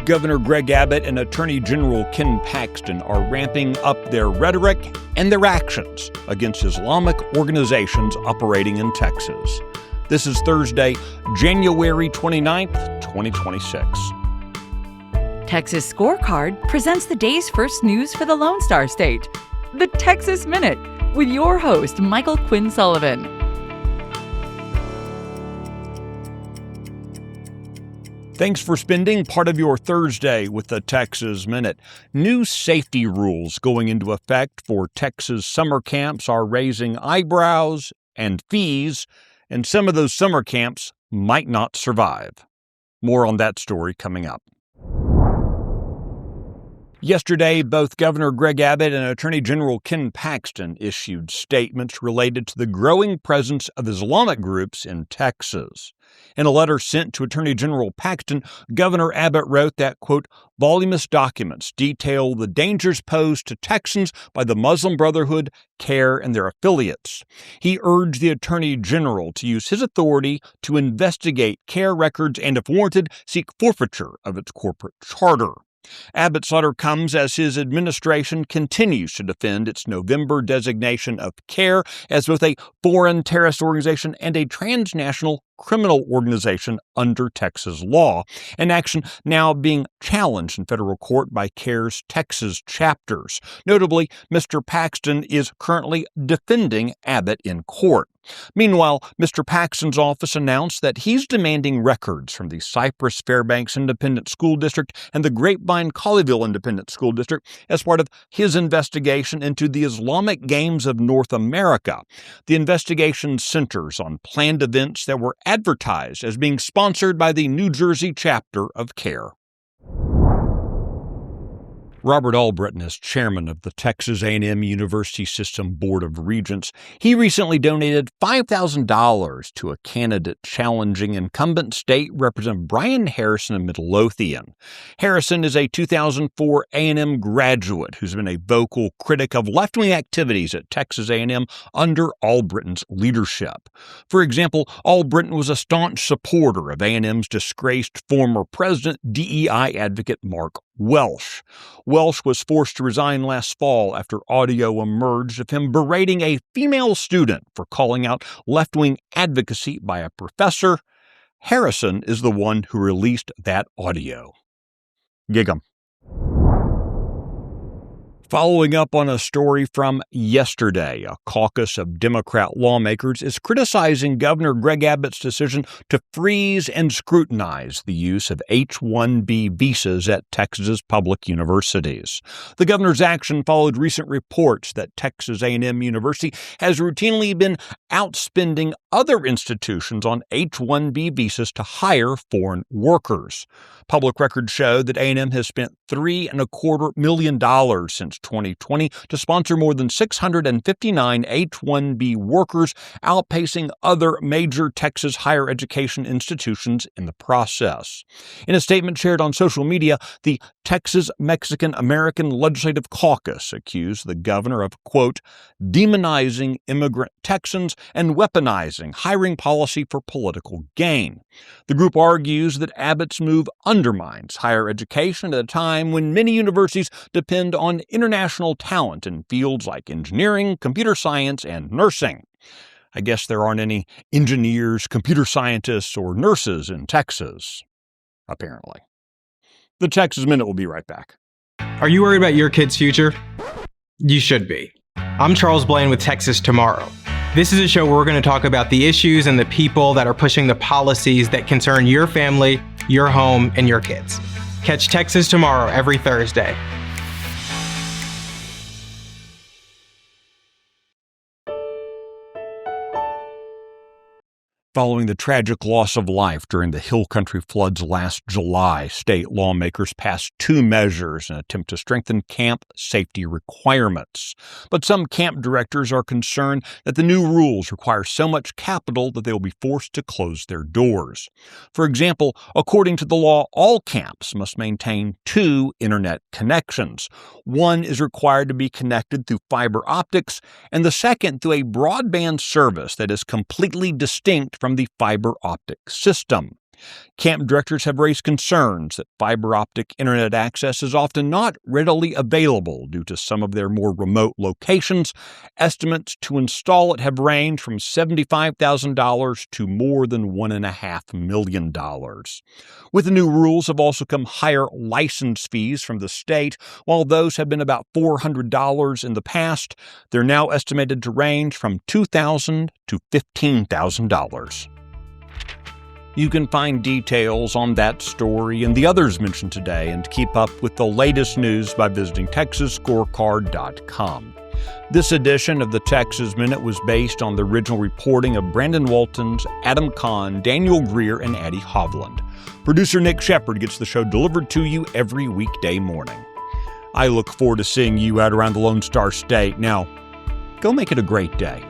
Governor Greg Abbott and Attorney General Ken Paxton are ramping up their rhetoric and their actions against Islamic organizations operating in Texas. This is Thursday, January 29th, 2026. Texas Scorecard presents the day's first news for the Lone Star State. The Texas Minute, with your host, Michael Quinn Sullivan. Thanks for spending part of your Thursday with the Texas Minute. New safety rules going into effect for Texas summer camps are raising eyebrows and fees, and some of those summer camps might not survive. More on that story coming up. Yesterday, both Governor Greg Abbott and Attorney General Ken Paxton issued statements related to the growing presence of Islamic groups in Texas. In a letter sent to Attorney General Paxton, Governor Abbott wrote that, quote, voluminous documents detail the dangers posed to Texans by the Muslim Brotherhood, CARE, and their affiliates. He urged the Attorney General to use his authority to investigate CARE records and, if warranted, seek forfeiture of its corporate charter. Abbott's letter comes as his administration continues to defend its November designation of CARE as both a foreign terrorist organization and a transnational criminal organization under Texas law, an action now being challenged in federal court by CARE's Texas chapters. Notably, Mr. Paxton is currently defending Abbott in court. Meanwhile, Mr. Paxton's office announced that he's demanding records from the Cypress Fairbanks Independent School District and the Grapevine Colleyville Independent School District as part of his investigation into the Islamic Games of North America. The investigation centers on planned events that were advertised as being sponsored by the New Jersey chapter of CARE. Robert Albritton is chairman of the Texas A&M University System Board of Regents. He recently donated $5,000 to a candidate challenging incumbent state Representative Brian Harrison of Midlothian. Harrison is a 2004 A&M graduate who's been a vocal critic of left-wing activities at Texas A&M under Albritton's leadership. For example, Albritton was a staunch supporter of A&M's disgraced former president, DEI advocate Mark Welsh. Welsh was forced to resign last fall after audio emerged of him berating a female student for calling out left-wing advocacy by a professor. Harrison is the one who released that audio. Gig 'em. Following up on a story from yesterday, a caucus of Democrat lawmakers is criticizing Governor Greg Abbott's decision to freeze and scrutinize the use of H-1B visas at Texas's public universities. The governor's action followed recent reports that Texas A&M University has routinely been outspending other institutions on H-1B visas to hire foreign workers. Public records show that A&M has spent $3.25 million since 2020 to sponsor more than 659 H-1B workers, outpacing other major Texas higher education institutions in the process. In a statement shared on social media, the Texas Mexican American Legislative Caucus accused the governor of, quote, demonizing immigrant Texans and weaponizing hiring policy for political gain. The group argues that Abbott's move undermines higher education at a time when many universities depend on international talent in fields like engineering, computer science, and nursing. I guess there aren't any engineers, computer scientists, or nurses in Texas, apparently. The Texas Minute will be right back. Are you worried about your kid's future? You should be. I'm Charles Blaine with Texas Tomorrow. This is a show where we're going to talk about the issues and the people that are pushing the policies that concern your family, your home, and your kids. Catch Texas Tomorrow every Thursday. Following the tragic loss of life during the Hill Country floods last July, state lawmakers passed two measures in an attempt to strengthen camp safety requirements. But some camp directors are concerned that the new rules require so much capital that they will be forced to close their doors. For example, according to the law, all camps must maintain two internet connections. One is required to be connected through fiber optics, and the second through a broadband service that is completely distinct from the fiber optic system. Camp directors have raised concerns that fiber optic internet access is often not readily available due to some of their more remote locations. Estimates to install it have ranged from $75,000 to more than $1.5 million. With the new rules have also come higher license fees from the state. While those have been about $400 in the past, they're now estimated to range from $2,000 to $15,000. You can find details on that story and the others mentioned today and keep up with the latest news by visiting TexasScorecard.com. This edition of the Texas Minute was based on the original reporting of Brandon Waltons, Adam Kahn, Daniel Greer, and Addie Hovland. Producer Nick Shepard gets the show delivered to you every weekday morning. I look forward to seeing you out around the Lone Star State. Now, go make it a great day.